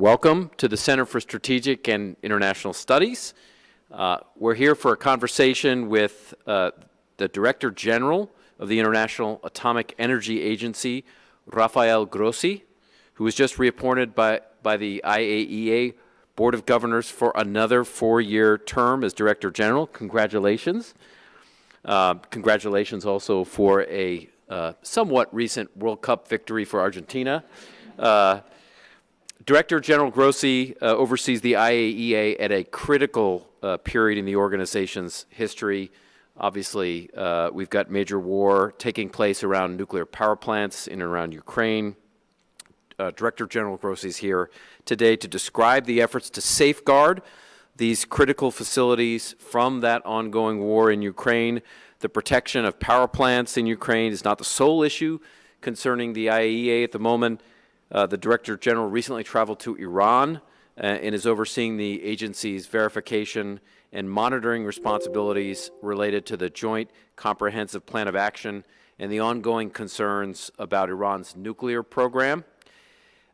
Welcome to the Center for Strategic and International Studies. We're here for a conversation with the Director General of the International Atomic Energy Agency, Rafael Grossi, who was just reappointed by the IAEA Board of Governors for another 4-year term as Director General. Congratulations. Congratulations also for a somewhat recent World Cup victory for Argentina. Director General Grossi oversees the IAEA at a critical period in the organization's history. Obviously, we've got major war taking place around nuclear power plants in and around Ukraine. Director General Grossi is here today to describe the efforts to safeguard these critical facilities from that ongoing war in Ukraine. The protection of power plants in Ukraine is not the sole issue concerning the IAEA at the moment. The Director General recently traveled to Iran and is overseeing the agency's verification and monitoring responsibilities related to the Joint Comprehensive Plan of Action and the ongoing concerns about Iran's nuclear program.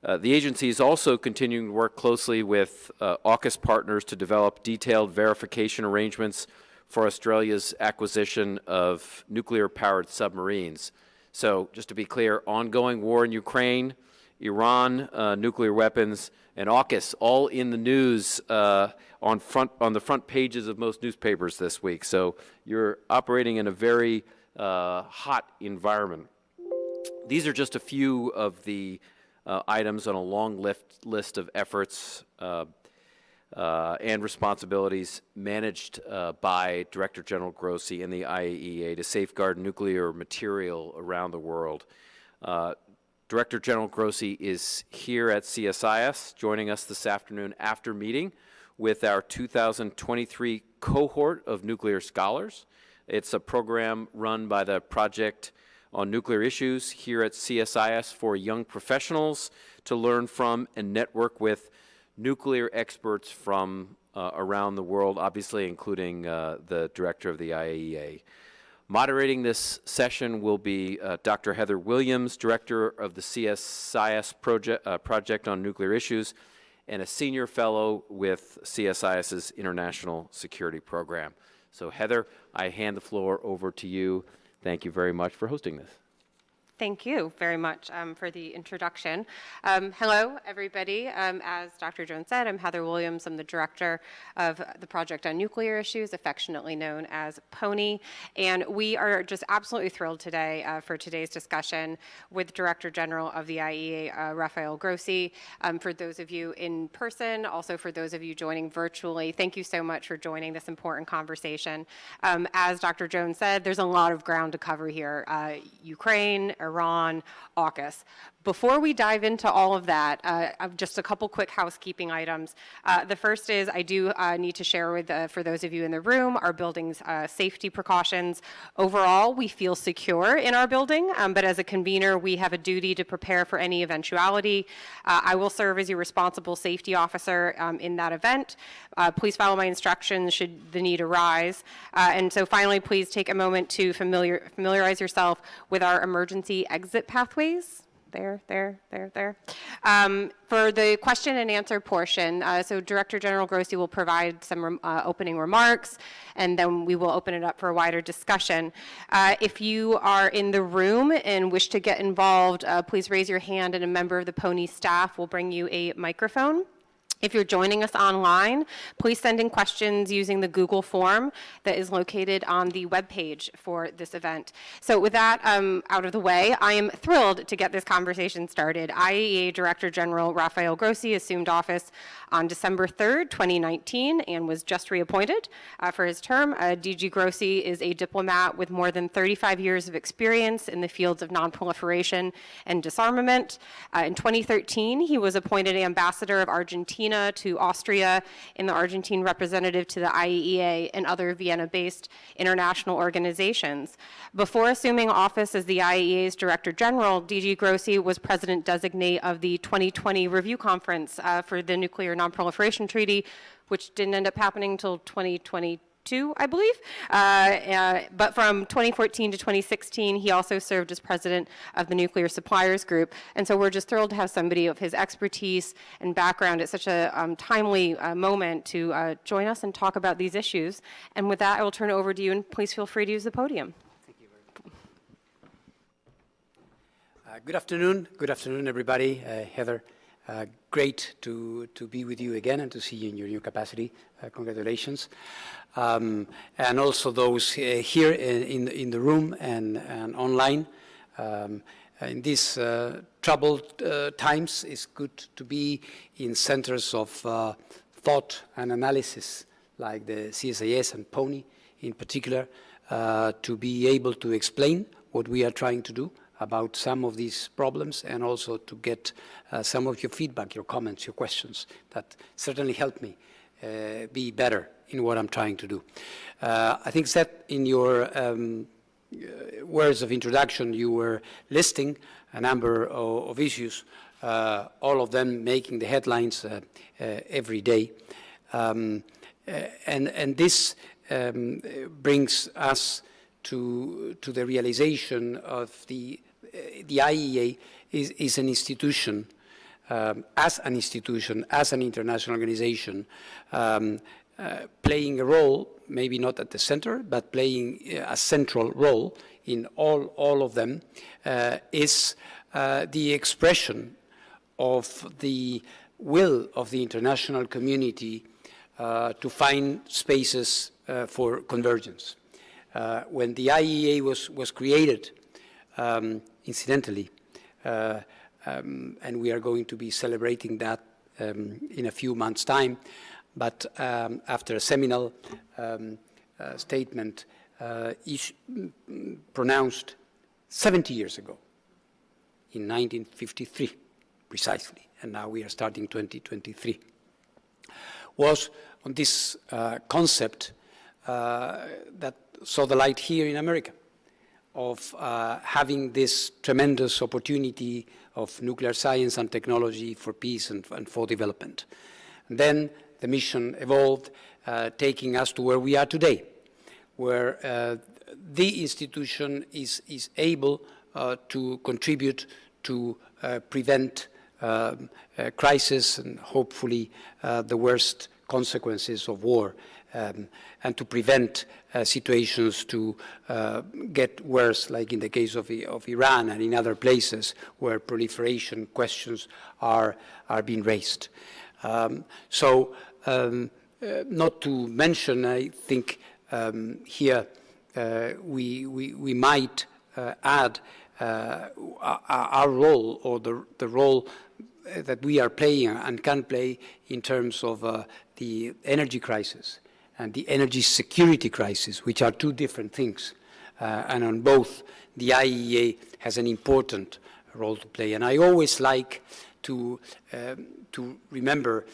The agency is also continuing to work closely with AUKUS partners to develop detailed verification arrangements for Australia's acquisition of nuclear-powered submarines. So, just to be clear, ongoing war in Ukraine, Iran, nuclear weapons, and AUKUS, all in the news on the front pages of most newspapers this week. So you're operating in a very hot environment. These are just a few of the items on a long list of efforts and responsibilities managed by Director General Grossi and the IAEA to safeguard nuclear material around the world. Director General Grossi is here at CSIS, joining us this afternoon after meeting with our 2023 cohort of nuclear scholars. It's a program run by the Project on Nuclear Issues here at CSIS for young professionals to learn from and network with nuclear experts from around the world, obviously including the director of the IAEA. Moderating this session will be Dr. Heather Williams, Director of the CSIS Project on Nuclear Issues, and a Senior Fellow with CSIS's International Security Program. So Heather, I hand the floor over to you. Thank you very much for hosting this. Thank you very much for the introduction. Hello, everybody. As Dr. Jones said, I'm Heather Williams. I'm the director of the Project on Nuclear Issues, affectionately known as PONY. And we are just absolutely thrilled today for today's discussion with Director General of the IAEA, Rafael Grossi. For those of you in person, also for those of you joining virtually, thank you so much for joining this important conversation. As Dr. Jones said, there's a lot of ground to cover here. Ukraine, Iran, AUKUS. Before we dive into all of that, just a couple quick housekeeping items. The first is I do need to share with, for those of you in the room, our building's safety precautions. Overall, we feel secure in our building, but as a convener, we have a duty to prepare for any eventuality. I will serve as your responsible safety officer in that event. Please follow my instructions should the need arise. And so finally, please take a moment to familiarize yourself with our emergency exit pathways. There. For the question and answer portion, so Director General Grossi will provide some opening remarks, and then we will open it up for a wider discussion. If you are in the room and wish to get involved, please raise your hand and a member of the PONY staff will bring you a microphone. If you're joining us online, please send in questions using the Google form that is located on the webpage for this event. So with that out of the way, I am thrilled to get this conversation started. IAEA Director General Rafael Grossi assumed office on December 3rd, 2019, and was just reappointed for his term. DG Grossi is a diplomat with more than 35 years of experience in the fields of nonproliferation and disarmament. In 2013, he was appointed ambassador of Argentina to Austria and the Argentine representative to the IAEA and other Vienna-based international organizations. Before assuming office as the IAEA's Director General, DG Grossi was President-designate of the 2020 Review Conference for the Nuclear Nonproliferation Treaty, which didn't end up happening until 2022. 2002, I believe. But from 2014 to 2016, he also served as president of the Nuclear Suppliers Group. And so we're just thrilled to have somebody of his expertise and background at such a timely moment to join us and talk about these issues. And with that, I will turn it over to you, and please feel free to use the podium. Thank you very much. Good afternoon, everybody. Heather, great to be with you again and to see you in your new capacity. Congratulations. And also those here in the room and online. In these troubled times, it's good to be in centers of thought and analysis, like the CSIS and PONI in particular, to be able to explain what we are trying to do about some of these problems, and also to get some of your feedback, your comments, your questions that certainly help me be better in what I'm trying to do. I think that in your words of introduction, you were listing a number of issues, all of them making the headlines every day. And this brings us to the realization of the IEA is an institution, as an international organization, playing a role, maybe not at the center, but playing a central role in all of them, is the expression of the will of the international community to find spaces for convergence. When the IEA was created, incidentally, and we are going to be celebrating that in a few months' time, but after a seminal statement pronounced 70 years ago, in 1953, precisely, and now we are starting 2023, was on this concept that saw the light here in America, of having this tremendous opportunity of nuclear science and technology for peace and for development. And then the mission evolved, taking us to where we are today, where the institution is able to contribute to prevent crisis and hopefully the worst consequences of war, and to prevent situations to get worse, like in the case of Iran and in other places where proliferation questions are being raised. Not to mention, I think here we might add our role, or the role that we are playing and can play in terms of the energy crisis and the energy security crisis, which are two different things. And on both, the IEA has an important role to play. And I always like to remember,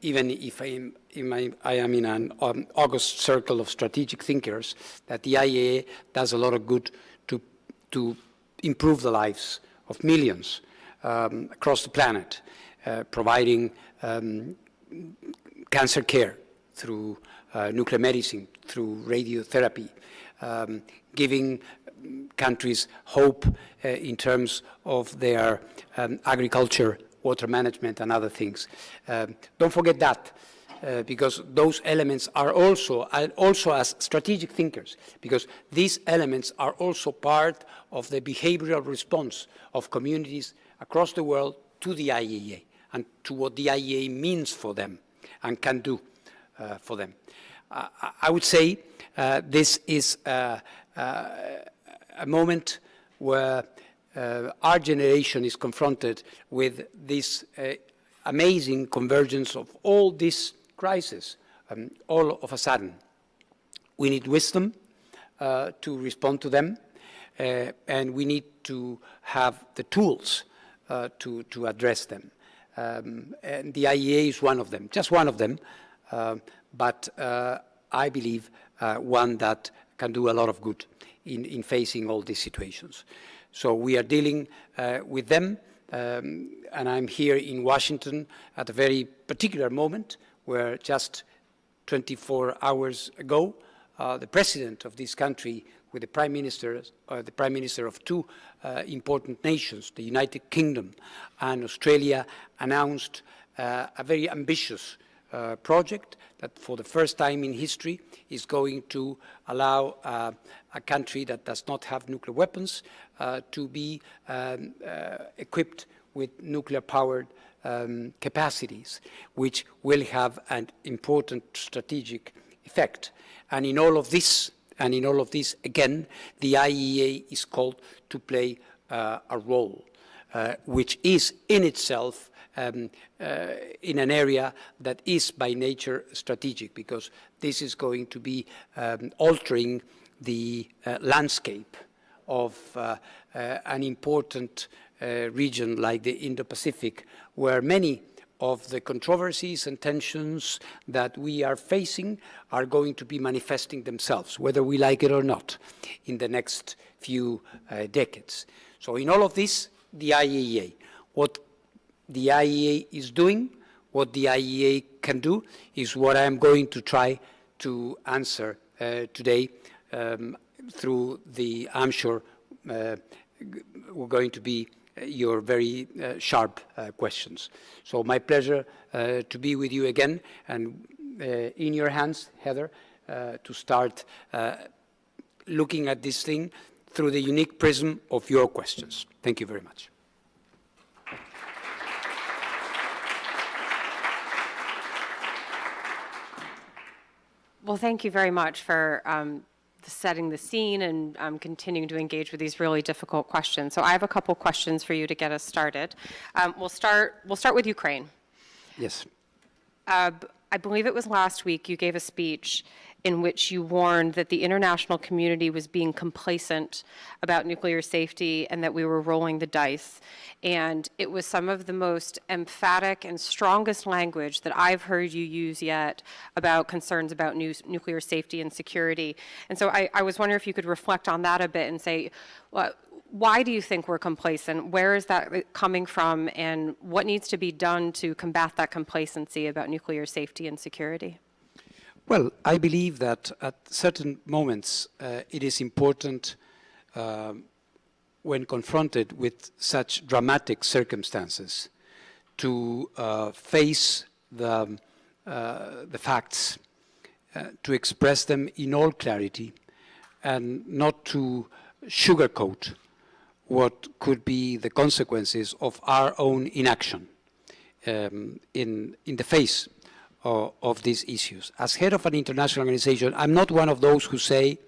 even if I am in an august circle of strategic thinkers, that the IEA does a lot of good to improve the lives of millions across the planet, providing cancer care through nuclear medicine, through radiotherapy, giving countries hope in terms of their agriculture, water management, and other things. Don't forget that, because those elements are also as strategic thinkers, because these elements are also part of the behavioral response of communities across the world to the IEA and to what the IEA means for them and can do for them. I would say this is a moment where our generation is confronted with this amazing convergence of all these crises all of a sudden. We need wisdom to respond to them, and we need to have the tools to address them. And the IEA is one of them, just one of them, but I believe one that can do a lot of good in facing all these situations. So we are dealing with them, and I'm here in Washington at a very particular moment where just 24 hours ago, the president of this country with the prime minister of two important nations, the United Kingdom and Australia, announced a very ambitious project that for the first time in history is going to allow a country that does not have nuclear weapons to be equipped with nuclear-powered capacities, which will have an important strategic effect. And in all of this, again, the IEA is called to play a role, which is in itself in an area that is by nature strategic, because this is going to be altering the landscape of an important region like the Indo-Pacific, where many of the controversies and tensions that we are facing are going to be manifesting themselves, whether we like it or not, in the next few decades. So in all of this, the IEA, what the IEA is doing, what the IEA can do, is what I am going to try to answer today through the, I'm sure, we're going to be your very sharp questions. So my pleasure to be with you again, and in your hands, Heather, to start looking at this thing through the unique prism of your questions. Thank you very much. Well, thank you very much for setting the scene and continuing to engage with these really difficult questions. So I have a couple questions for you to get us started. We'll start with Ukraine. Yes. I believe it was last week you gave a speech in which you warned that the international community was being complacent about nuclear safety and that we were rolling the dice. And it was some of the most emphatic and strongest language that I've heard you use yet about concerns about nuclear safety and security. And so I was wondering if you could reflect on that a bit and say, why do you think we're complacent? Where is that coming from? And what needs to be done to combat that complacency about nuclear safety and security? Well, I believe that at certain moments it is important when confronted with such dramatic circumstances to face the facts, to express them in all clarity, and not to sugarcoat what could be the consequences of our own inaction in the face of these issues. As head of an international organization, I'm not one of those who say,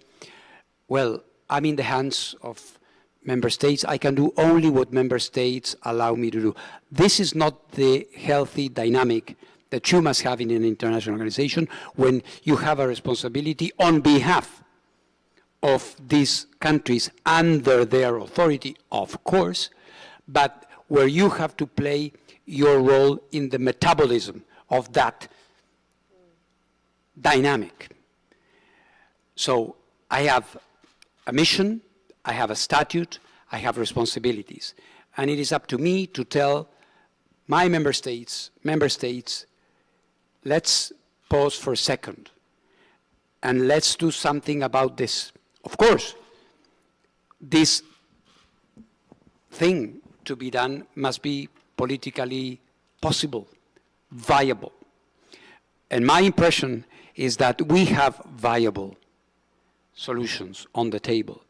well, I'm in the hands of member states. I can do only what member states allow me to do. This is not the healthy dynamic that you must have in an international organization when you have a responsibility on behalf of these countries under their authority, of course, but where you have to play your role in the metabolism of that dynamic. So I have a mission, I have a statute, I have responsibilities. And it is up to me to tell my member states, let's pause for a second and let's do something about this. Of course, this thing to be done must be politically possible, viable. And my impression is that we have viable solutions on the table.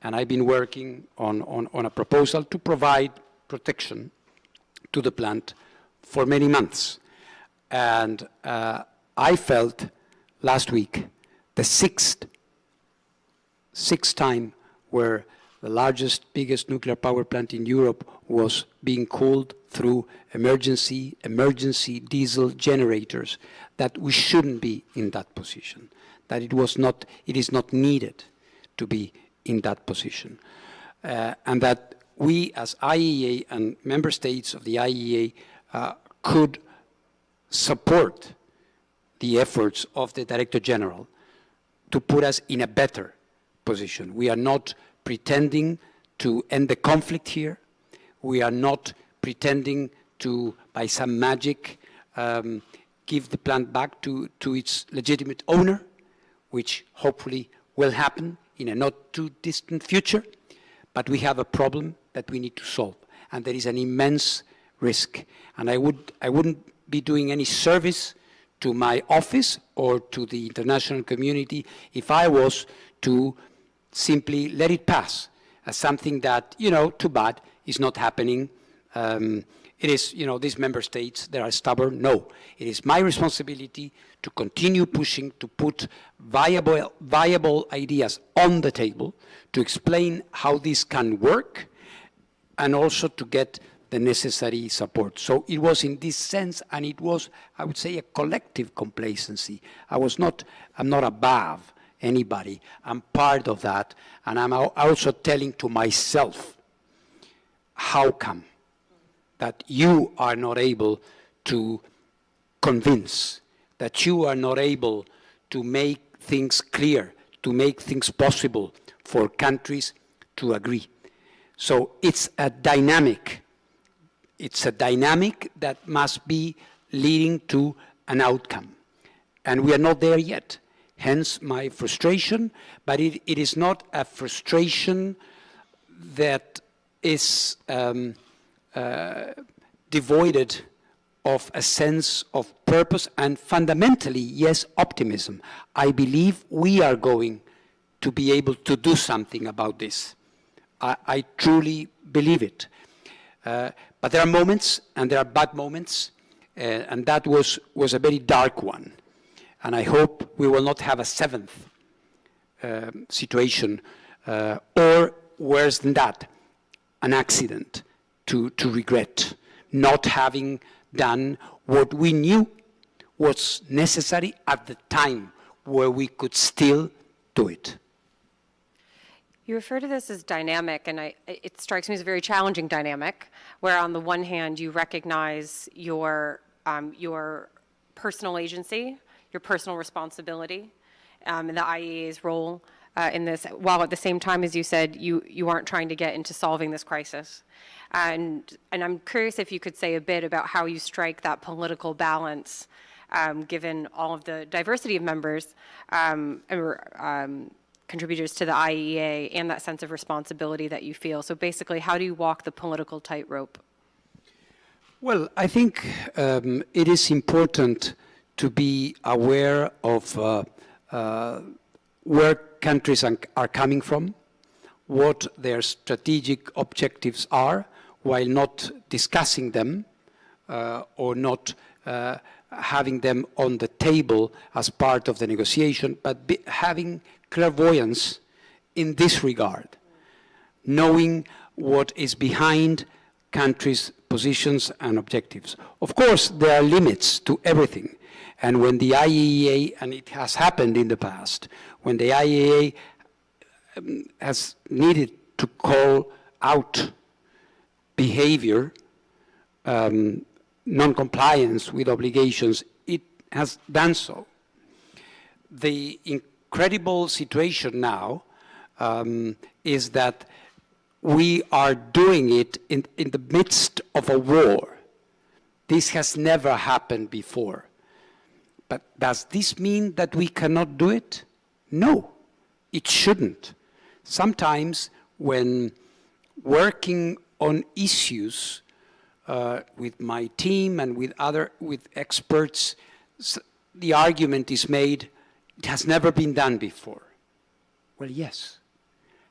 And I've been working on a proposal to provide protection to the plant for many months. And I felt last week the sixth time where the largest, biggest nuclear power plant in Europe was being cooled through emergency diesel generators, that we shouldn't be in that position, that it is not needed to be in that position. And that we as IEA and member states of the IEA could support the efforts of the Director General to put us in a better position. We are not pretending to end the conflict here. We are not pretending to, by some magic, give the plant back to its legitimate owner, which hopefully will happen in a not too distant future. But we have a problem that we need to solve, and there is an immense risk. And I wouldn't be doing any service to my office or to the international community if I was to simply let it pass as something that, you know, too bad, is not happening. It is, you know, these member states, they are stubborn. No, it is my responsibility to continue pushing, to put viable ideas on the table, to explain how this can work, and also to get the necessary support. So it was in this sense, and it was, I would say, a collective complacency. I'm not above anybody. I'm part of that, and I'm also telling to myself, how come that you are not able to convince, that you are not able to make things clear, to make things possible for countries to agree? So it's a dynamic. It's a dynamic that must be leading to an outcome. And we are not there yet. Hence my frustration, but it is not a frustration that is devoid of a sense of purpose and fundamentally, yes, optimism. I believe we are going to be able to do something about this. I truly believe it. But there are moments, and there are bad moments, and that was a very dark one. And I hope we will not have a seventh situation, or worse than that, an accident to regret, not having done what we knew was necessary at the time where we could still do it. You refer to this as dynamic, and it strikes me as a very challenging dynamic, where on the one hand you recognize your personal agency, your personal responsibility, and the IAEA's role in this, while at the same time, as you said, you aren't trying to get into solving this crisis. And I'm curious if you could say a bit about how you strike that political balance, given all of the diversity of members, contributors to the IAEA, and that sense of responsibility that you feel. So basically, how do you walk the political tightrope? Well, I think it is important to be aware of where countries are coming from, what their strategic objectives are, while not discussing them or not having them on the table as part of the negotiation, but having clairvoyance in this regard, knowing what is behind countries' positions and objectives. Of course, there are limits to everything. And when the IAEA, and it has happened in the past, when the IAEA has needed to call out behavior, non-compliance with obligations, it has done so. The incredible situation now is that we are doing it in the midst of a war. This has never happened before. But does this mean that we cannot do it? No, it shouldn't. Sometimes when working on issues with my team and with experts, the argument is made, it has never been done before. Well, yes.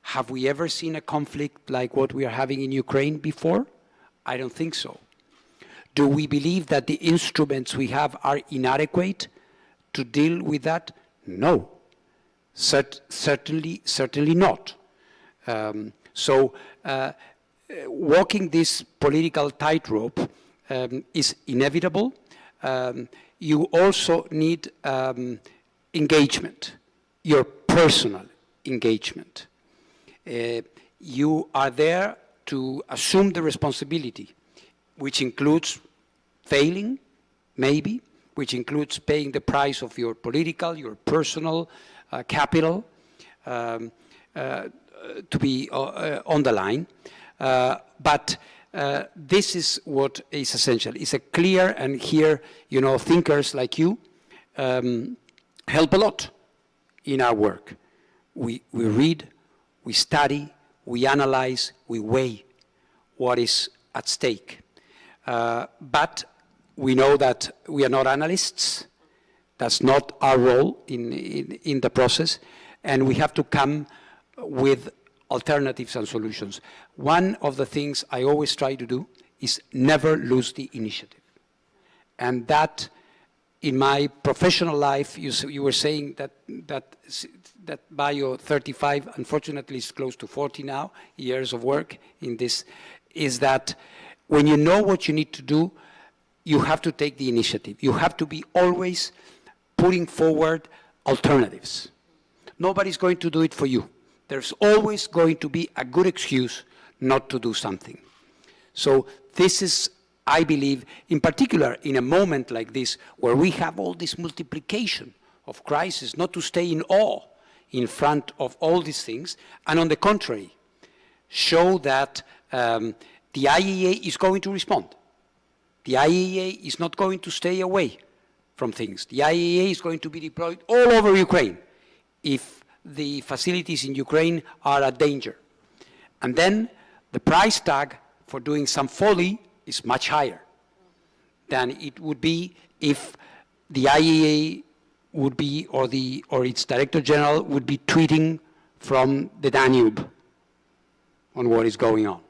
Have we ever seen a conflict like what we are having in Ukraine before? I don't think so. Do we believe that the instruments we have are inadequate to deal with that? No. Certainly not. Walking this political tightrope is inevitable. You also need engagement, your personal engagement. You are there to assume the responsibility, which includes failing, maybe, which includes paying the price of your political, your personal capital to be on the line. But this is what is essential. It's a clear, and here, you know, thinkers like you help a lot in our work. We read, we study, we analyze, we weigh what is at stake. But we know that we are not analysts. That's not our role in the process. And we have to come with alternatives and solutions. One of the things I always try to do is never lose the initiative. And that, in my professional life, you were saying that Bio 35, unfortunately, is close to 40 now, years of work in this, is that when you know what you need to do, you have to take the initiative. You have to be always putting forward alternatives. Nobody's going to do it for you. There's always going to be a good excuse not to do something. So this is, I believe, in particular, in a moment like this, where we have all this multiplication of crises, not to stay in awe in front of all these things, and on the contrary, show that the IAEA is going to respond. The IAEA is not going to stay away from things. The IAEA is going to be deployed all over Ukraine if the facilities in Ukraine are at danger. And then the price tag for doing some folly is much higher than it would be if the IAEA would be, or its Director General would be tweeting from the Danube on what is going on.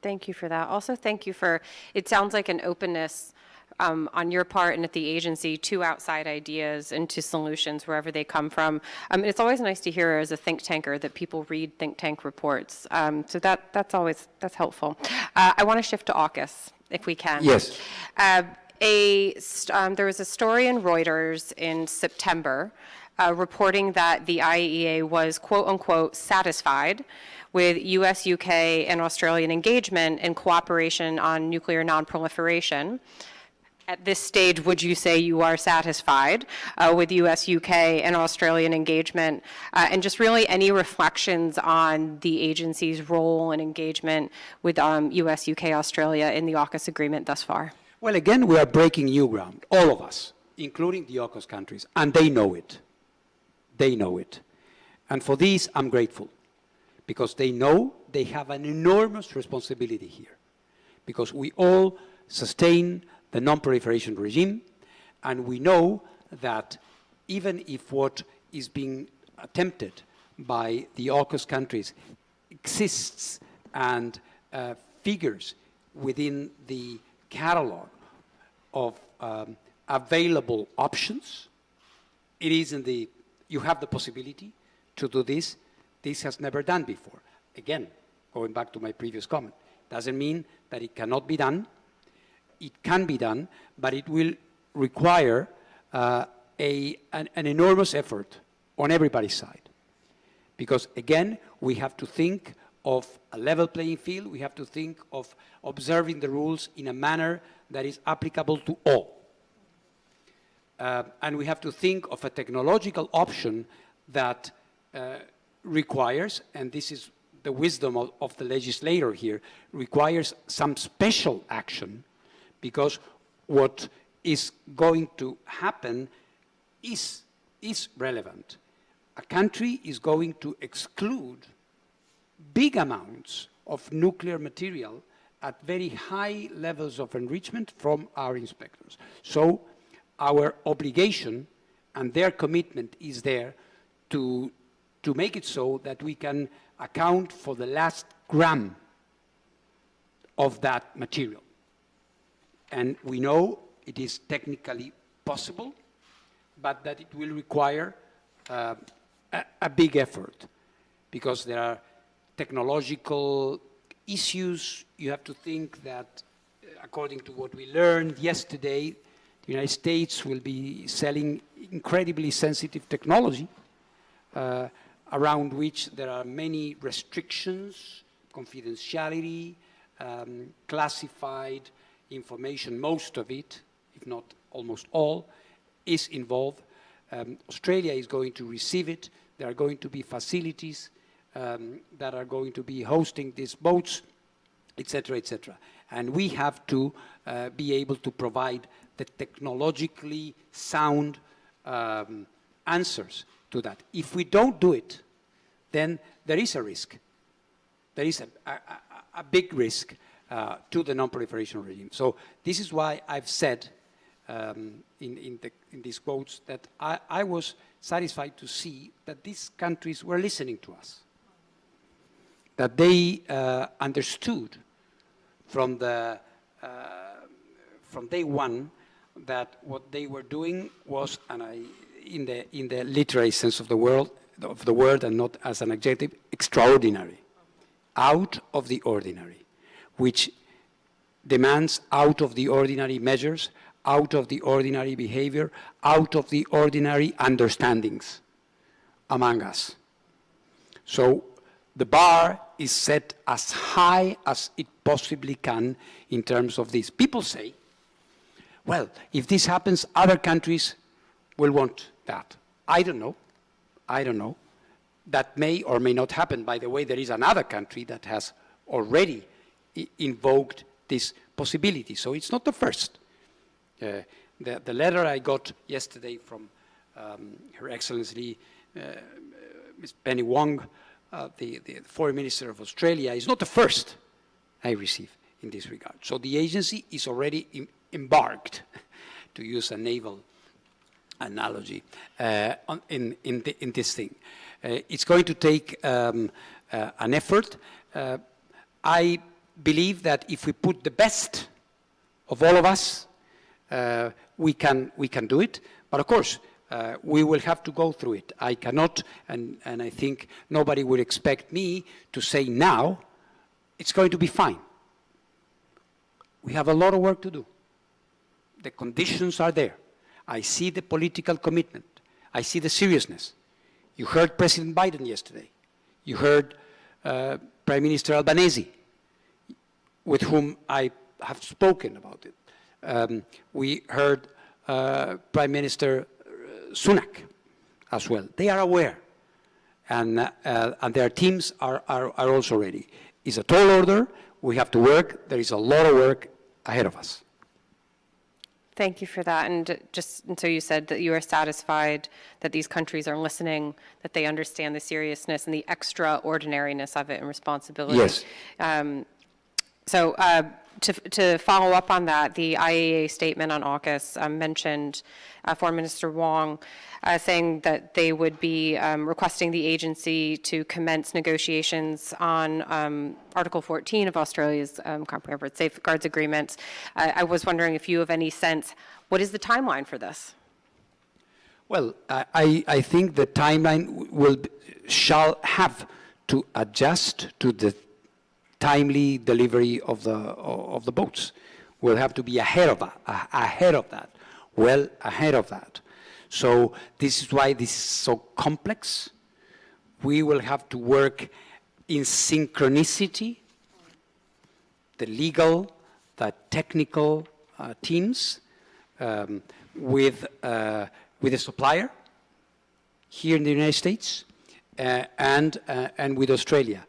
Thank you for that. Also, thank you for, it sounds like an openness on your part and at the agency to outside ideas and to solutions wherever they come from. It's always nice to hear as a think tanker that people read think tank reports. So that's helpful. I want to shift to AUKUS, if we can. Yes. There was a story in Reuters in September reporting that the IAEA was, quote unquote, satisfied with US, UK, and Australian engagement and cooperation on nuclear nonproliferation. At this stage, would you say you are satisfied with US, UK, and Australian engagement? And just really any reflections on the agency's role and engagement with US, UK, Australia in the AUKUS agreement thus far? Well, again, we are breaking new ground, all of us, including the AUKUS countries, and they know it. They know it. And for this, I'm grateful, because they know they have an enormous responsibility here, because we all sustain the non-proliferation regime, and we know that even if what is being attempted by the AUKUS countries exists and figures within the catalog of available options, it is in the, you have the possibility to do this. This has never done before. Again, going back to my previous comment, doesn't mean that it cannot be done. It can be done, but it will require an enormous effort on everybody's side. Because again, we have to think of a level playing field. We have to think of observing the rules in a manner that is applicable to all. And we have to think of a technological option that requires, and this is the wisdom of the legislator here, requires some special action, because what is going to happen is relevant. A country is going to exclude big amounts of nuclear material at very high levels of enrichment from our inspectors. So our obligation and their commitment is there to make it so that we can account for the last gram of that material. And we know it is technically possible, but that it will require a big effort, because there are technological issues. You have to think that, according to what we learned yesterday, the United States will be selling incredibly sensitive technology around which there are many restrictions, confidentiality, classified information. Most of it, if not almost all, is involved. Australia is going to receive it. There are going to be facilities that are going to be hosting these boats. etc., etc. And we have to be able to provide the technologically sound answers to that. If we don't do it, then there is a risk. There is a big risk to the non-proliferation regime. So this is why I've said in these quotes that I was satisfied to see that these countries were listening to us, that they understood from day one that what they were doing was, in the literary sense of the word and not as an adjective, extraordinary, out of the ordinary, which demands out of the ordinary measures, out of the ordinary behavior, out of the ordinary understandings among us. So the bar is set as high as it possibly can in terms of this. People say, well, if this happens, other countries will want that. I don't know. I don't know. That may or may not happen. By the way, there is another country that has already invoked this possibility. So it's not the first. The letter I got yesterday from Her Excellency Ms. Penny Wong, the Foreign Minister of Australia, is not the first I receive in this regard. So the agency is already embarked, to use a naval analogy, in this thing. It's going to take an effort. I believe that if we put the best of all of us, we can do it. But of course, we will have to go through it. I cannot, and I think nobody would expect me to say now, it's going to be fine. We have a lot of work to do. The conditions are there. I see the political commitment. I see the seriousness. You heard President Biden yesterday. You heard Prime Minister Albanese, with whom I have spoken about it. We heard Prime Minister Sunak as well. They are aware, and their teams are also ready. It's a tall order. We have to work. There is a lot of work ahead of us. Thank you for that. And so you said that you are satisfied that these countries are listening, that they understand the seriousness and the extraordinariness of it and responsibility. Yes. To follow up on that, the IAEA statement on AUKUS mentioned Foreign Minister Wong saying that they would be requesting the agency to commence negotiations on Article 14 of Australia's Comprehensive Safeguards Agreement. I was wondering if you have any sense, what is the timeline for this? Well, I think the timeline shall have to adjust to the timely delivery of the boats. We'll have to be ahead of that, well ahead of that. So this is why this is so complex. We will have to work in synchronicity, the legal, the technical teams, with the supplier here in the United States and with Australia.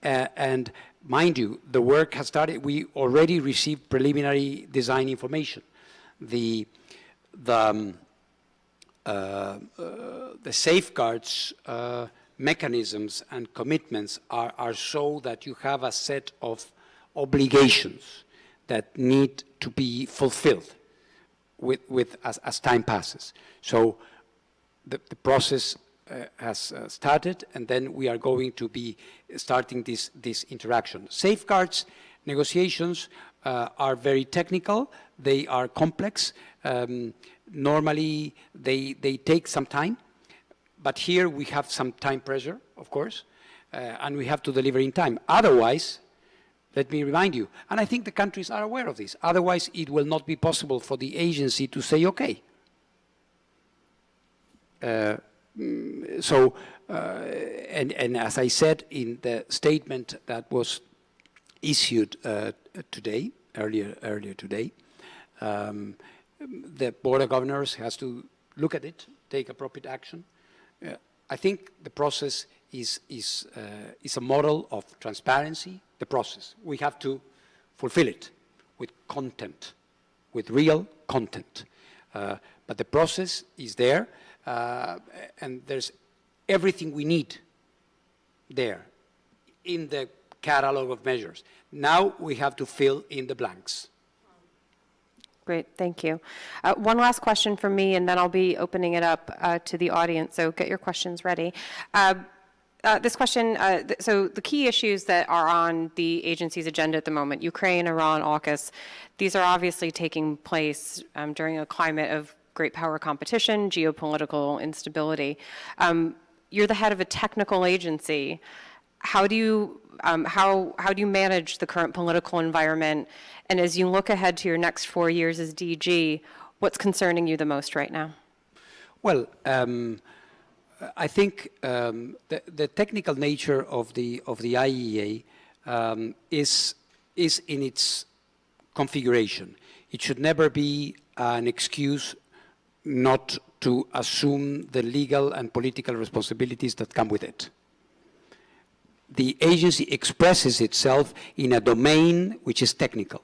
And mind you, the work has started. We already received preliminary design information. The safeguards mechanisms and commitments are so that you have a set of obligations that need to be fulfilled as time passes. So the process has started, and then we are going to be starting this interaction. Safeguards negotiations are very technical. They are complex. Normally, they take some time, but here we have some time pressure, of course, and we have to deliver in time. Otherwise, let me remind you, and I think the countries are aware of this, otherwise it will not be possible for the agency to say, okay. And as I said in the statement that was issued today, earlier today, the Board of Governors has to look at it, take appropriate action. I think the process is a model of transparency, the process. We have to fulfill it with content, with real content. But the process is there, and there's everything we need there in the catalog of measures. Now we have to fill in the blanks. Great, thank you. One last question from me, and then I'll be opening it up to the audience, so get your questions ready. This question, so the key issues that are on the agency's agenda at the moment, Ukraine, Iran, AUKUS, these are obviously taking place during a climate of great power competition, geopolitical instability. You're the head of a technical agency. How do you manage the current political environment? And as you look ahead to your next 4 years as DG, what's concerning you the most right now? Well, I think the technical nature of the IEA is in its configuration. It should never be an excuse not to assume the legal and political responsibilities that come with it. The agency expresses itself in a domain which is technical,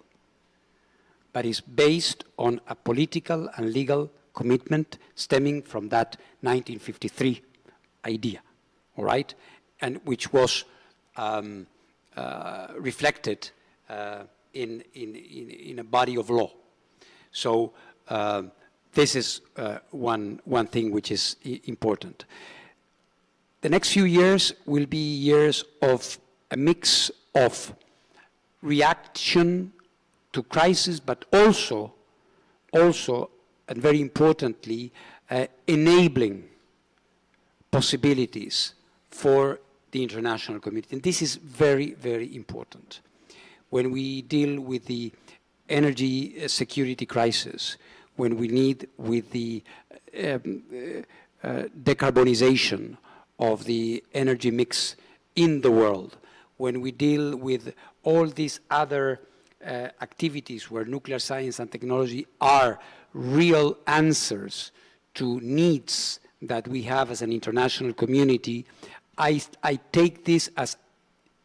but is based on a political and legal commitment stemming from that 1953 idea, all right, and which was reflected in a body of law. So this is one thing which is important. The next few years will be years of a mix of reaction to crisis, but also, and very importantly, enabling possibilities for the international community. And this is very, very important. When we deal with the energy security crisis, when we need with the decarbonization of the energy mix in the world, when we deal with all these other activities where nuclear science and technology are real answers to needs that we have as an international community, I take this as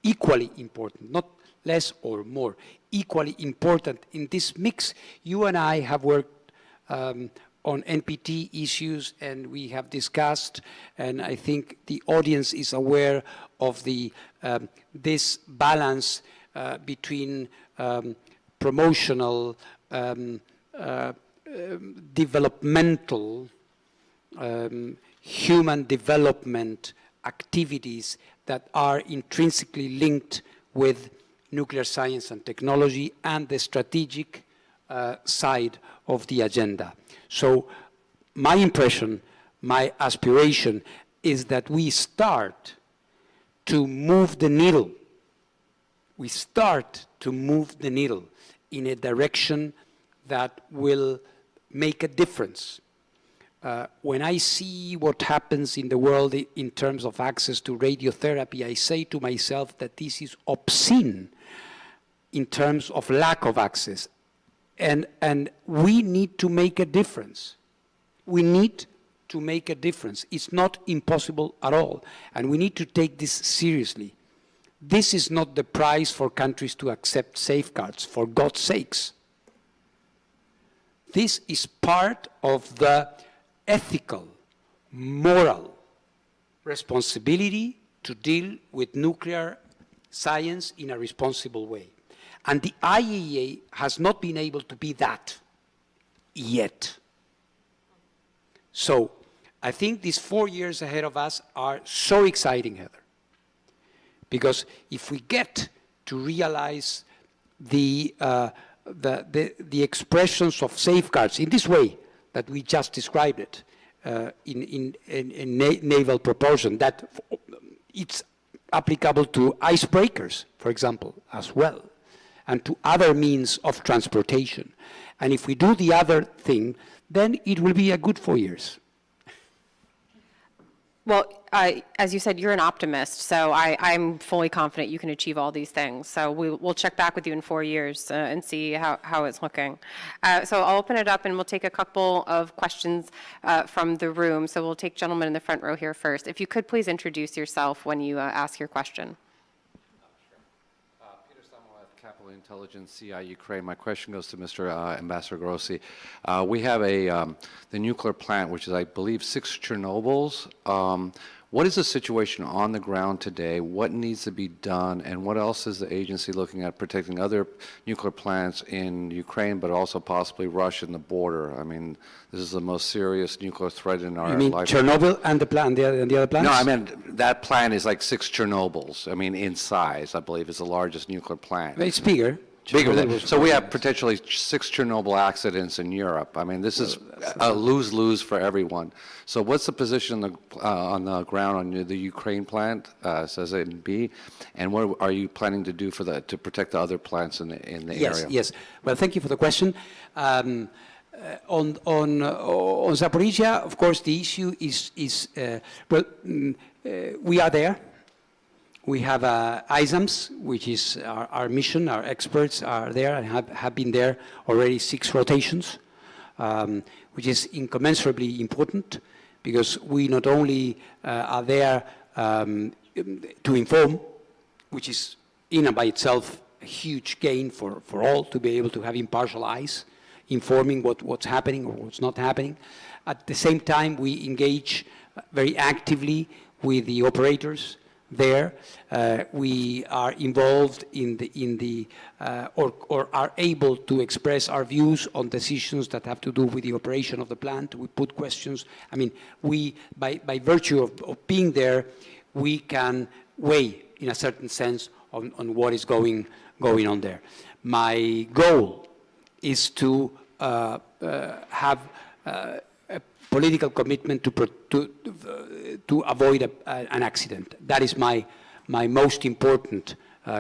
equally important, not less or more, equally important in this mix. You and I have worked on NPT issues, and we have discussed, and I think the audience is aware of the this balance between promotional, developmental, human development activities that are intrinsically linked with nuclear science and technology and the strategic side of the agenda. So my impression, my aspiration is that we start to move the needle. We start to move the needle in a direction that will make a difference. When I see what happens in the world in terms of access to radiotherapy, I say to myself that this is obscene in terms of lack of access. And we need to make a difference. We need to make a difference. It's not impossible at all. And we need to take this seriously. This is not the price for countries to accept safeguards, for God's sakes. This is part of the ethical, moral responsibility to deal with nuclear science in a responsible way. And the IAEA has not been able to be that yet. So I think these 4 years ahead of us are so exciting, Heather. Because if we get to realize the expressions of safeguards in this way that we just described it, in naval propulsion, that it's applicable to icebreakers, for example, as well, and to other means of transportation. And if we do the other thing, then it will be a good 4 years. Well, as you said, you're an optimist, so I'm fully confident you can achieve all these things. So we'll check back with you in 4 years and see how it's looking. So I'll open it up and we'll take a couple of questions from the room. So we'll take gentlemen in the front row here first. If you could please introduce yourself when you ask your question. Capital Intelligence, CI Ukraine. My question goes to Mr. Ambassador Grossi. We have the nuclear plant, which is, I believe, 6 Chernobyls. What is the situation on the ground today? What needs to be done? And what else is the agency looking at protecting other nuclear plants in Ukraine, but also possibly Russia and the border? I mean, this is the most serious nuclear threat in our life. You mean Chernobyl and the plant, the other plants? No, I meant that plant is like 6 Chernobyls. I mean, in size, I believe, it's the largest nuclear plant. It's bigger. Bigger than, so we have potentially 6 Chernobyl accidents in Europe. I mean, this is a lose-lose for everyone. So what's the position on the ground on the Ukraine plant, says A and B, and what are you planning to do to protect the other plants in the area? Yes. Well, thank you for the question. On Zaporizhia, of course, the issue is we are there. We have ISAMS, which is our mission. Our experts are there and have been there already 6 rotations, which is incommensurably important because we not only are there to inform, which is in and by itself a huge gain for all to be able to have impartial eyes, informing what's happening or what's not happening. At the same time, we engage very actively with the operators there. We are involved or are able to express our views on decisions that have to do with the operation of the plant. We put questions. I mean, by virtue of being there, we can weigh, in a certain sense, on what is going on there. My goal is to have a political commitment to avoid an accident. That is my most important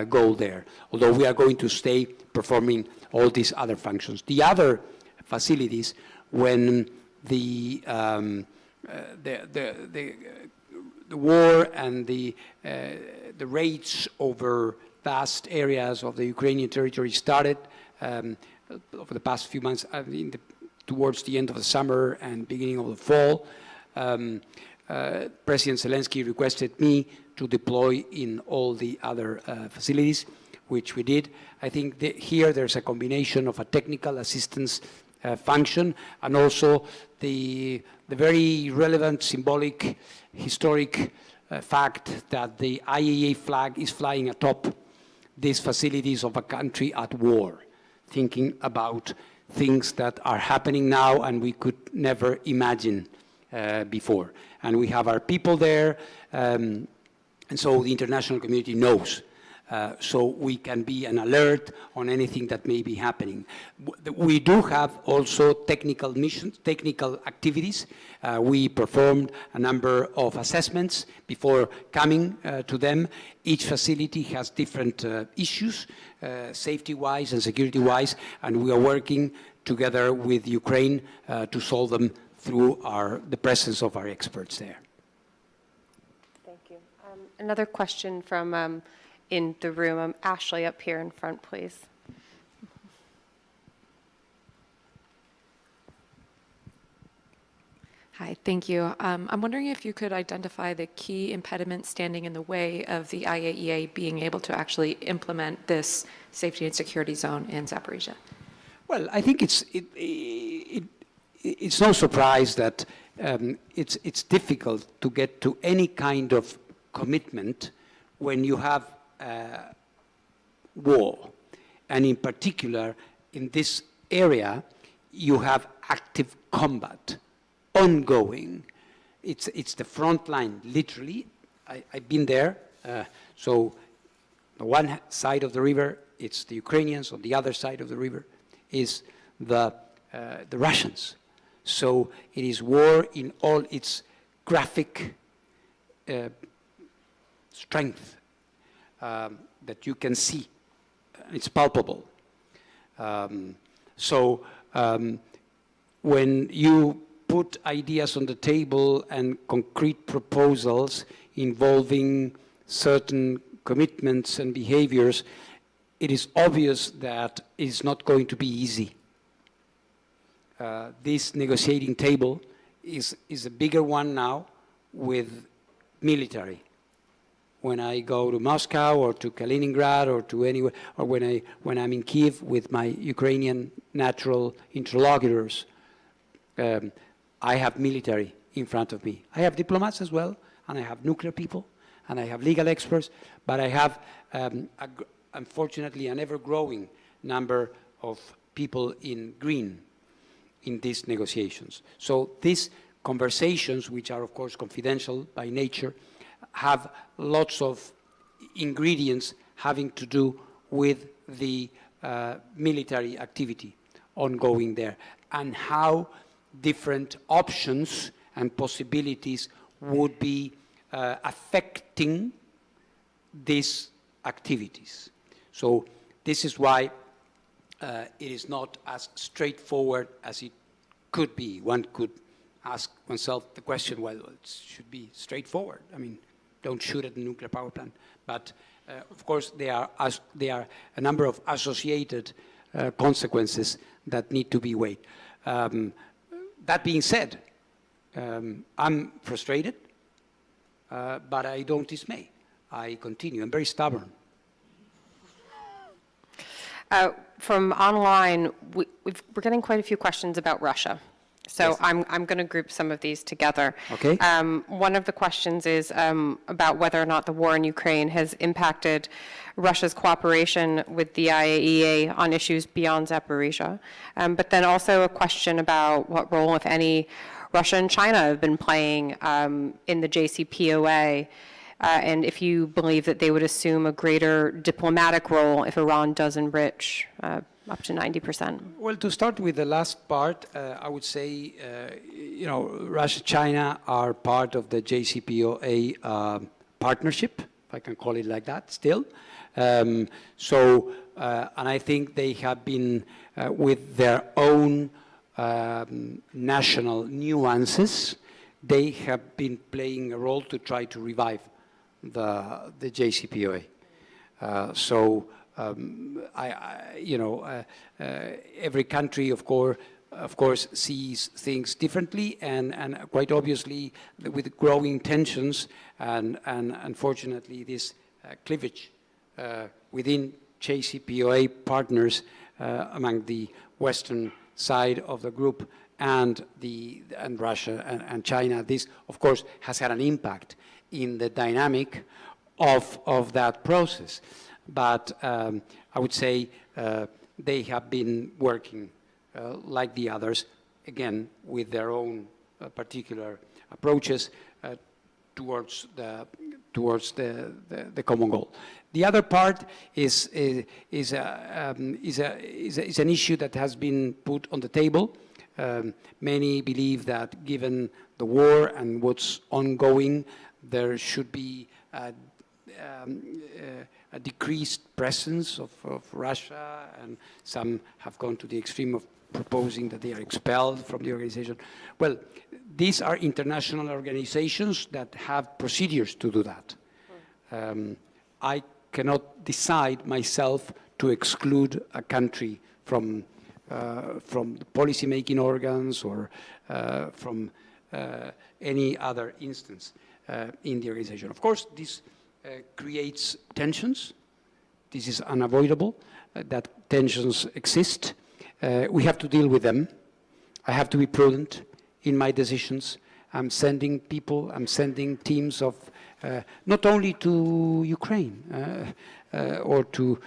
goal there, although we are going to stay performing all these other functions. The other facilities, when the war and the raids over vast areas of the Ukrainian territory started over the past few months, towards the end of the summer and beginning of the fall, President Zelensky requested me to deploy in all the other facilities, which we did. I think here there's a combination of a technical assistance function and also the very relevant, symbolic, historic fact that the IAEA flag is flying atop these facilities of a country at war, thinking about things that are happening now and we could never imagine before. And we have our people there, and so the international community knows. So we can be an alert on anything that may be happening. We do have also technical missions, technical activities. We performed a number of assessments before coming to them. Each facility has different issues, safety-wise and security-wise, and we are working together with Ukraine to solve them through the presence of our experts there. Thank you. Another question from in the room. Ashley, up here in front, please. Hi, thank you. I'm wondering if you could identify the key impediments standing in the way of the IAEA being able to actually implement this safety and security zone in Zaporizhia. Well, I think it's no surprise that it's difficult to get to any kind of commitment when you have war. And in particular, in this area, you have active combat, ongoing. It's the front line, literally. I've been there. So on one side of the river, it's the Ukrainians. On the other side of the river is the Russians. So it is war in all its graphic strength that you can see. It's palpable. When you put ideas on the table and concrete proposals involving certain commitments and behaviors, it is obvious that it's not going to be easy. This negotiating table is a bigger one now with military. When I go to Moscow or to Kaliningrad or to anywhere, or when I'm in Kiev with my Ukrainian natural interlocutors, I have military in front of me. I have diplomats as well, and I have nuclear people, and I have legal experts, but I have, unfortunately, an ever-growing number of people in green in these negotiations. So these conversations, which are, of course, confidential by nature, have lots of ingredients having to do with the military activity ongoing there, and how different options and possibilities would be affecting these activities. So this is why it is not as straightforward as it could be. One could ask oneself the question, well, it should be straightforward. I mean, don't shoot at the nuclear power plant. But of course, there are a number of associated consequences that need to be weighed. That being said, I'm frustrated, but I don't dismay. I continue. I'm very stubborn. From online, we're getting quite a few questions about Russia. So yes. I'm going to group some of these together. Okay. One of the questions is about whether or not the war in Ukraine has impacted Russia's cooperation with the IAEA on issues beyond Zaporizhzhia. But then also a question about what role, if any, Russia and China have been playing in the JCPOA, and if you believe that they would assume a greater diplomatic role if Iran does enrich up to 90%. Well, to start with the last part, I would say, you know, Russia, China are part of the JCPOA partnership, if I can call it like that, still. And I think they have been, with their own national nuances, they have been playing a role to try to revive the JCPOA. You know, every country, of course, sees things differently, and quite obviously, with growing tensions and unfortunately, this cleavage within JCPOA partners among the Western side of the group and Russia and China. This, of course, has had an impact in the dynamic of that process. But I would say they have been working like the others, again, with their own particular approaches towards the common goal. The other part is an issue that has been put on the table. Many believe that given the war and what's ongoing, there should be a decreased presence of Russia, and some have gone to the extreme of proposing that they are expelled from the organization. Well, these are international organizations that have procedures to do that. I cannot decide myself to exclude a country from policy-making organs or from any other instance in the organization. Of course, this creates tensions. This is unavoidable, that tensions exist. We have to deal with them. I have to be prudent in my decisions. I'm sending people, I'm sending teams of, not only to Ukraine, or to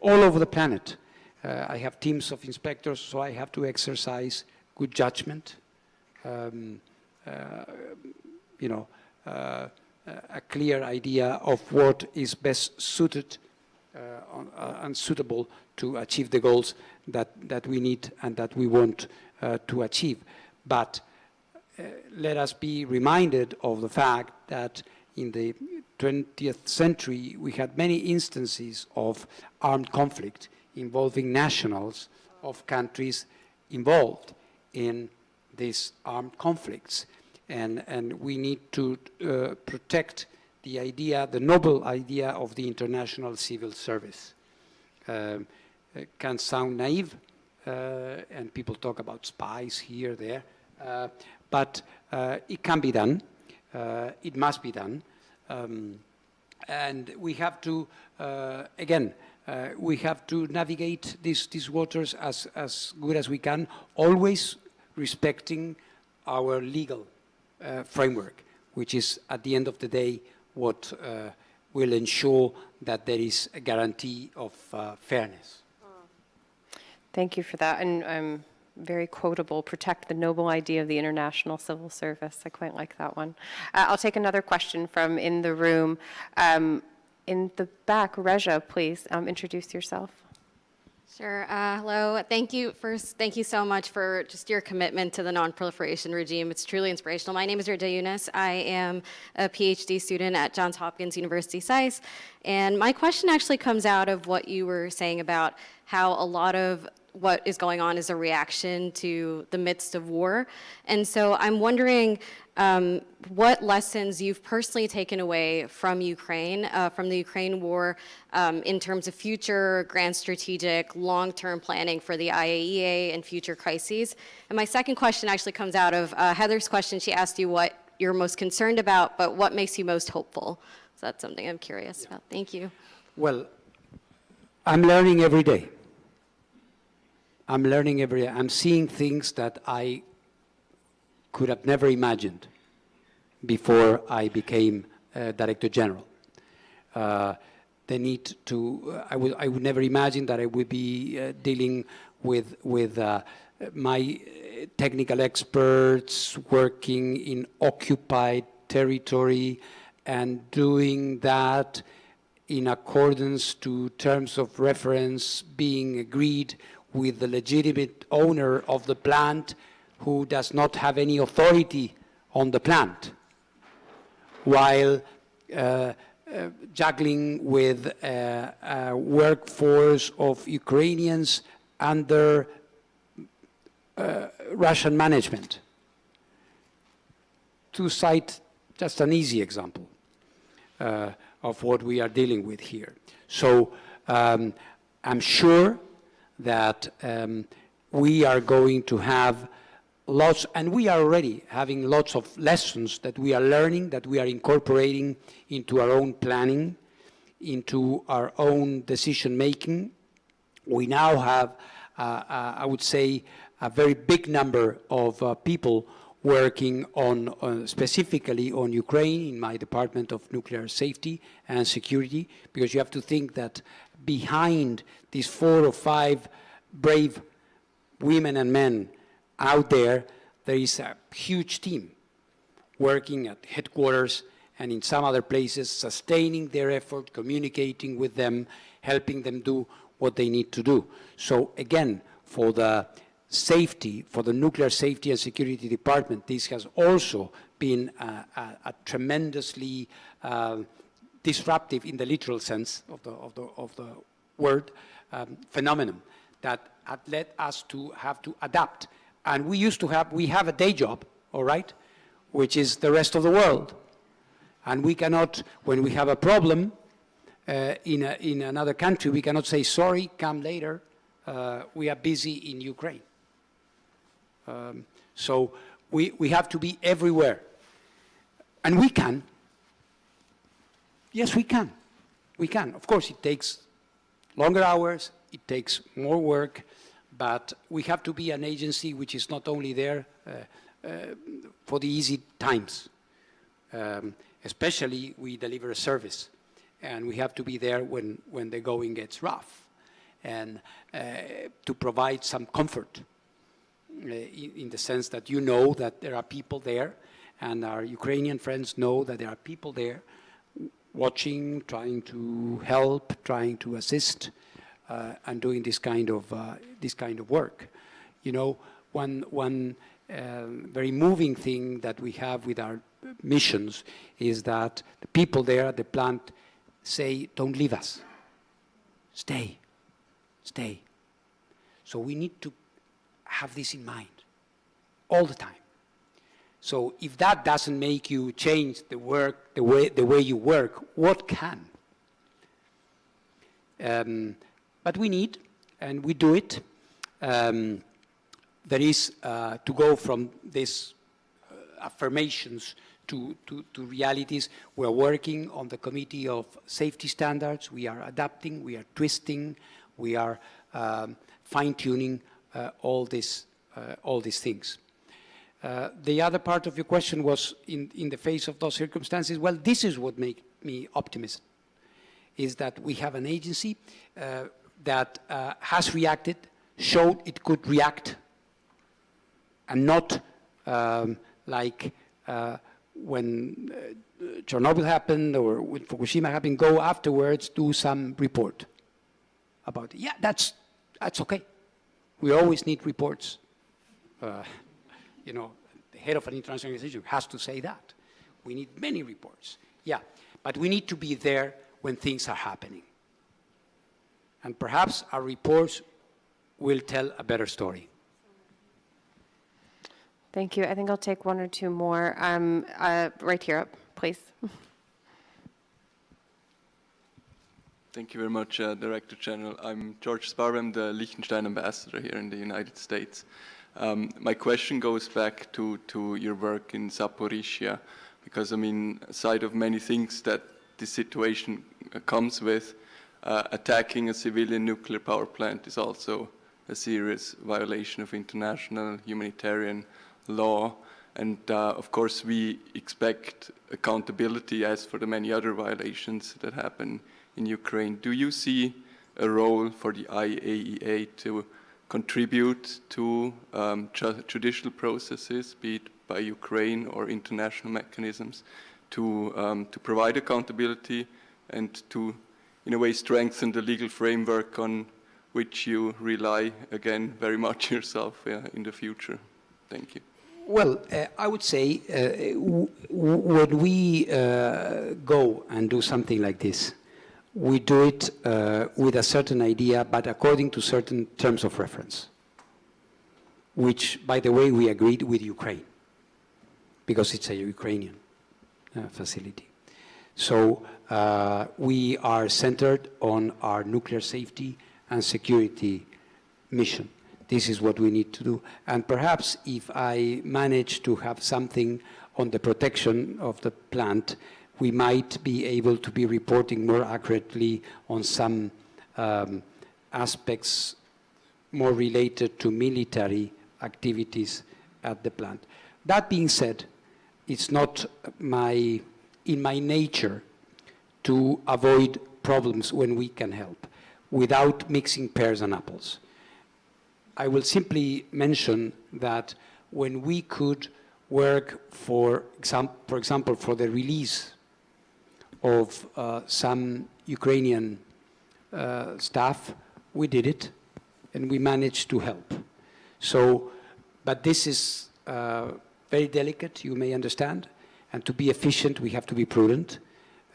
all over the planet. I have teams of inspectors, so I have to exercise good judgment. You know, a clear idea of what is best suited and suitable to achieve the goals that we need and that we want to achieve. But let us be reminded of the fact that in the 20th century, we had many instances of armed conflict involving nationals of countries involved in these armed conflicts. And we need to protect the idea, the noble idea of the international civil service. It can sound naive, and people talk about spies here, there, but it can be done. It must be done. And we have to, again, we have to navigate these waters as good as we can, always respecting our legal framework, which is, at the end of the day, what will ensure that there is a guarantee of fairness. Thank you for that. And very quotable, protect the noble idea of the international civil service. I quite like that one. I'll take another question from in the room. In the back, Reja, please introduce yourself. Sure. Hello. Thank you. First, thank you so much for just your commitment to the non-proliferation regime. It's truly inspirational. My name is Reja Yunus. I am a PhD student at Johns Hopkins University SAIS. And my question actually comes out of what you were saying about how a lot of what is going on is a reaction to the midst of war. And so I'm wondering what lessons you've personally taken away from Ukraine, from the Ukraine war, in terms of future grand strategic long-term planning for the IAEA and future crises. And my second question actually comes out of Heather's question. She asked you what you're most concerned about, but what makes you most hopeful? So that's something I'm curious about. Thank you. Well, I'm learning every day. I'm learning every day. I'm seeing things that I could have never imagined before I became Director General. The need to, I would never imagine that I would be dealing with my technical experts working in occupied territory and doing that in accordance to terms of reference being agreed with the legitimate owner of the plant who does not have any authority on the plant, while juggling with a workforce of Ukrainians under Russian management. To cite just an easy example of what we are dealing with here. So I'm sure that we are going to have lots, and we are already having lots of lessons that we are learning, that we are incorporating into our own planning, into our own decision-making. We now have, I would say, a very big number of people working on specifically on Ukraine in my Department of Nuclear Safety and Security, because you have to think that behind these 4 or 5 brave women and men out there, there is a huge team working at headquarters and in some other places, sustaining their effort, communicating with them, helping them do what they need to do. So again, for the safety, for the Nuclear Safety and Security Department, this has also been a tremendously disruptive, in the literal sense of the word, phenomenon that had led us to have to adapt. And we have a day job, all right, which is the rest of the world. And we cannot, when we have a problem in another country, we cannot say, sorry, come later, we are busy in Ukraine. So we have to be everywhere. And we can. Yes, we can. We can. Of course, it takes longer hours, it takes more work, but we have to be an agency which is not only there for the easy times. Especially, we deliver a service, and we have to be there when the going gets rough, and to provide some comfort in the sense that you know that there are people there, and our Ukrainian friends know that there are people there watching, trying to help, trying to assist, and doing this kind of work. You know, one very moving thing that we have with our missions is that the people there at the plant say, don't leave us, stay, stay. So we need to have this in mind all the time. So if that doesn't make you change the way you work, what can? But we need, and we do it. There is to go from these affirmations to realities. We're working on the Committee of Safety Standards. We are adapting, we are twisting, we are fine-tuning all these things. The other part of your question was in the face of those circumstances. Well, this is what makes me optimistic, is that we have an agency that has reacted, showed it could react, and not like when Chernobyl happened or when Fukushima happened, go afterwards, do some report about it. Yeah, that's okay. We always need reports. You know, the head of an international organization has to say that. We need many reports. Yeah, but we need to be there when things are happening. And perhaps our reports will tell a better story. Thank you. I think I'll take one or two more. Right here, please. Thank you very much, Director General. I'm George Sparber. I'm the Liechtenstein ambassador here in the United States. My question goes back to your work in Zaporizhia, because, I mean, aside of many things that this situation comes with, attacking a civilian nuclear power plant is also a serious violation of international humanitarian law. And of course, we expect accountability as for the many other violations that happen in Ukraine. Do you see a role for the IAEA to contribute to judicial processes, be it by Ukraine or international mechanisms, to provide accountability and to, in a way, strengthen the legal framework on which you rely, again, very much yourself in the future? Thank you. Well, I would say when we go and do something like this, we do it with a certain idea, but according to certain terms of reference, which, by the way, we agreed with Ukraine, because it's a Ukrainian facility. So we are centered on our nuclear safety and security mission. This is what we need to do. And perhaps if I manage to have something on the protection of the plant, we might be able to be reporting more accurately on some aspects more related to military activities at the plant. That being said, it's not in my nature to avoid problems when we can help without mixing pears and apples. I will simply mention that when we could work, for example, for the release of some Ukrainian staff, we did it, and we managed to help. So, but this is very delicate, you may understand, and to be efficient, we have to be prudent,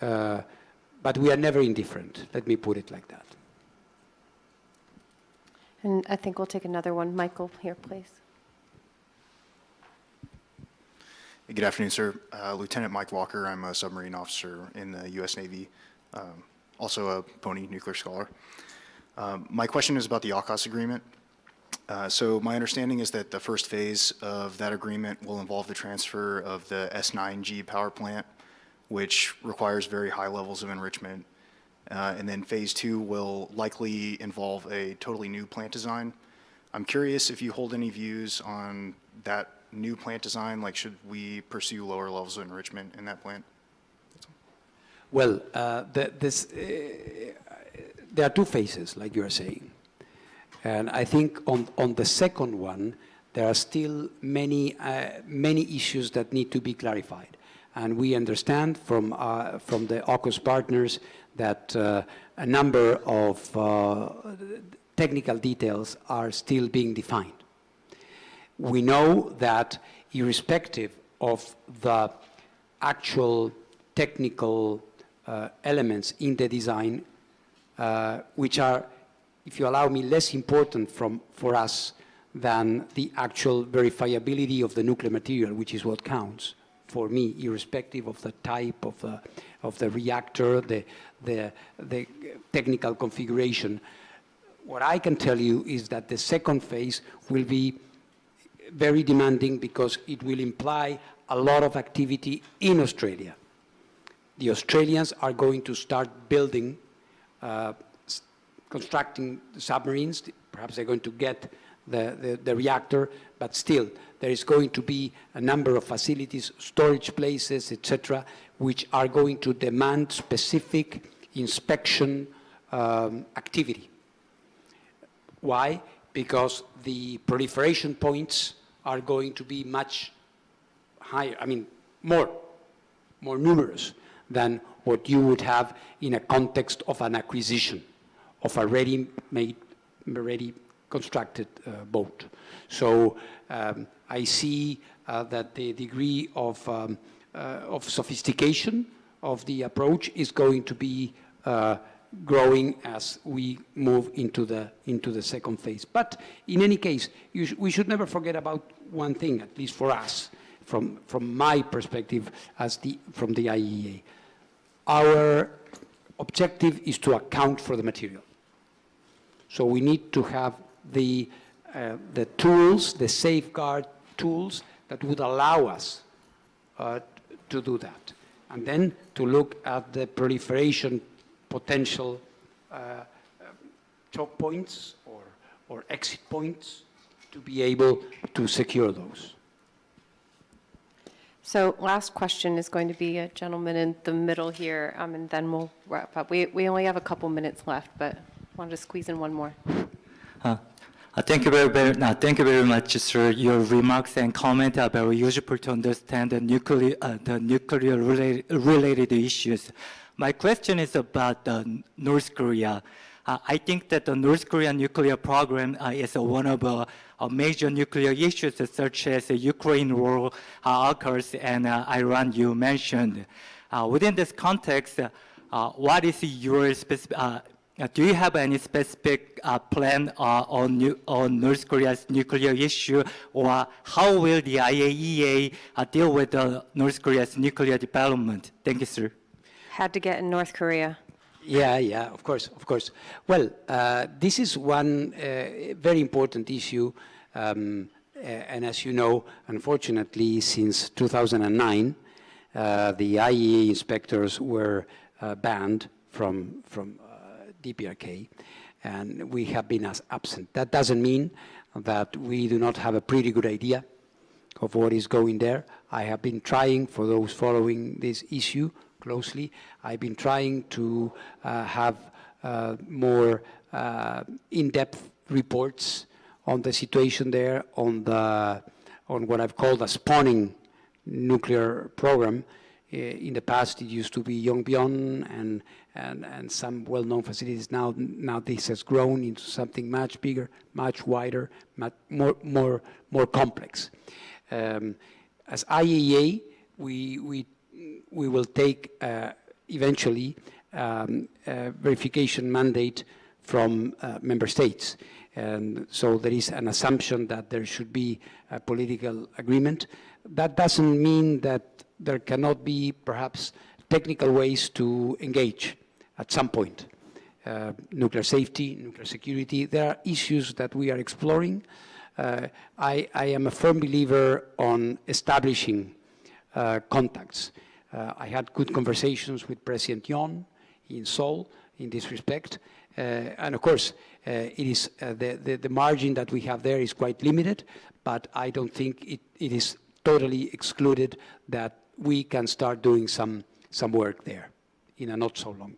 but we are never indifferent, let me put it like that. And I think we'll take another one. Michael, here, please. Good afternoon, sir. Lieutenant Mike Walker. I'm a submarine officer in the U.S. Navy, also a Pony nuclear scholar. My question is about the AUKUS agreement. So my understanding is that the first phase of that agreement will involve the transfer of the S9G power plant, which requires very high levels of enrichment. And then phase 2 will likely involve a totally new plant design. I'm curious if you hold any views on that new plant design, like should we pursue lower levels of enrichment in that plant? Well, there are two phases, like you are saying. And I think on the second one, there are still many issues that need to be clarified. And we understand from the AUKUS partners that a number of technical details are still being defined. We know that irrespective of the actual technical elements in the design, which are, if you allow me, less important for us than the actual verifiability of the nuclear material, which is what counts for me, irrespective of the type of the reactor, the technical configuration. What I can tell you is that the second phase will be very demanding because it will imply a lot of activity in Australia. The Australians are going to start building, constructing submarines. Perhaps they're going to get the reactor, but still, there is going to be a number of facilities, storage places, etc., which are going to demand specific inspection activity. Why? Because the proliferation points are going to be much higher, I mean, more numerous than what you would have in a context of an acquisition of a ready-made, ready constructed boat. So I see that the degree of sophistication of the approach is going to be growing as we move into the second phase. But in any case, we should never forget about one thing, at least for us, from my perspective from the IAEA. Our objective is to account for the material. So we need to have the tools, the safeguard tools that would allow us to do that. And then to look at the proliferation potential choke points or exit points to be able to secure those. So last question is going to be a gentleman in the middle here, and then we'll wrap up. We only have a couple minutes left, but I wanted to squeeze in one more. Thank you very much, sir. Your remarks and comments are very useful to understand the nuclear related issues. My question is about North Korea. I think that the North Korean nuclear program is one of major nuclear issues such as the Ukraine war occurs and Iran you mentioned. Within this context, what is your specific, do you have any specific plan on North Korea's nuclear issue, or how will the IAEA deal with North Korea's nuclear development? Thank you, sir. Had to get in North Korea. Yeah, of course. Well, this is one very important issue, and as you know, unfortunately, since 2009, the IAEA inspectors were banned from DPRK, and we have been absent. That doesn't mean that we do not have a pretty good idea of what is going there. I have been trying, for those following this issue closely, I've been trying to have more in-depth reports on the situation there, on what I've called a spawning nuclear program. In the past, it used to be Yongbyon and some well-known facilities. Now this has grown into something much bigger, much wider, much more complex. As IAEA, we will take eventually a verification mandate from member states. And so there is an assumption that there should be a political agreement. That doesn't mean that there cannot be perhaps technical ways to engage at some point. Nuclear safety, nuclear security, there are issues that we are exploring. I am a firm believer on establishing contacts. I had good conversations with President Yon in Seoul in this respect. And of course, it is the margin that we have there is quite limited, but I don't think it is totally excluded that we can start doing some work there in a not so long.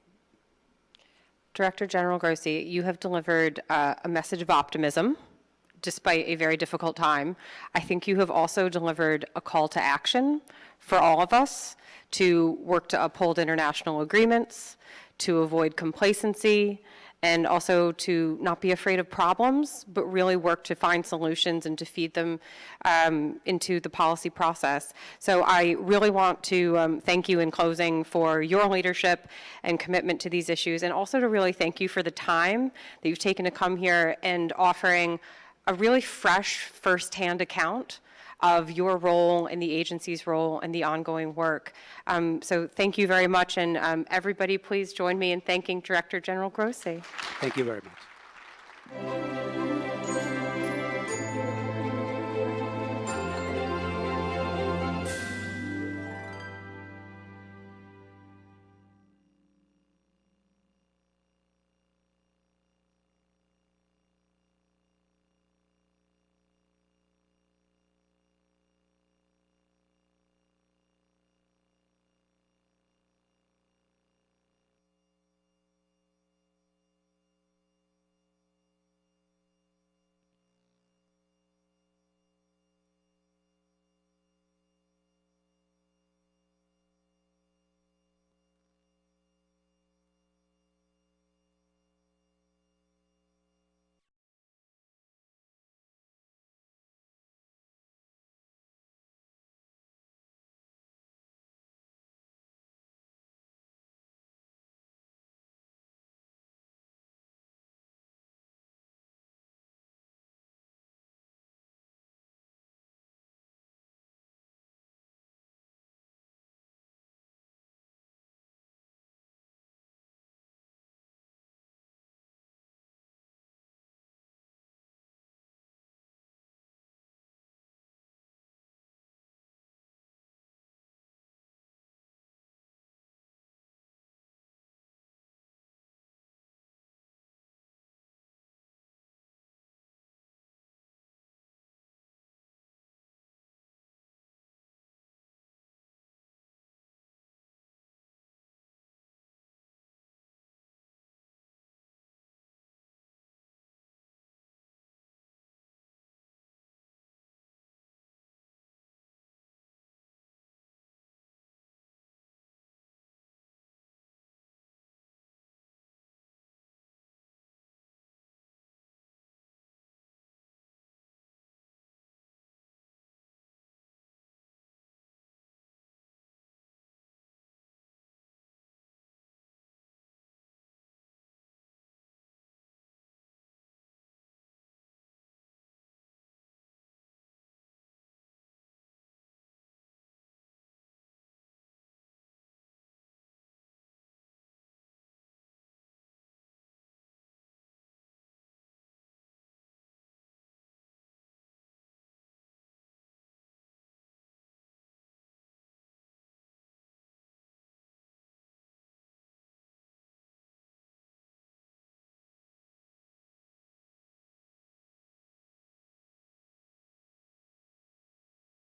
Director General Grossi, you have delivered a message of optimism despite a very difficult time. I think you have also delivered a call to action for all of us to work to uphold international agreements, to avoid complacency, and also to not be afraid of problems, but really work to find solutions and to feed them into the policy process. So I really want to thank you in closing for your leadership and commitment to these issues, and also to really thank you for the time that you've taken to come here and offering a really fresh firsthand account of your role and the agency's role and the ongoing work. So thank you very much, and everybody please join me in thanking Director General Grossi. Thank you very much.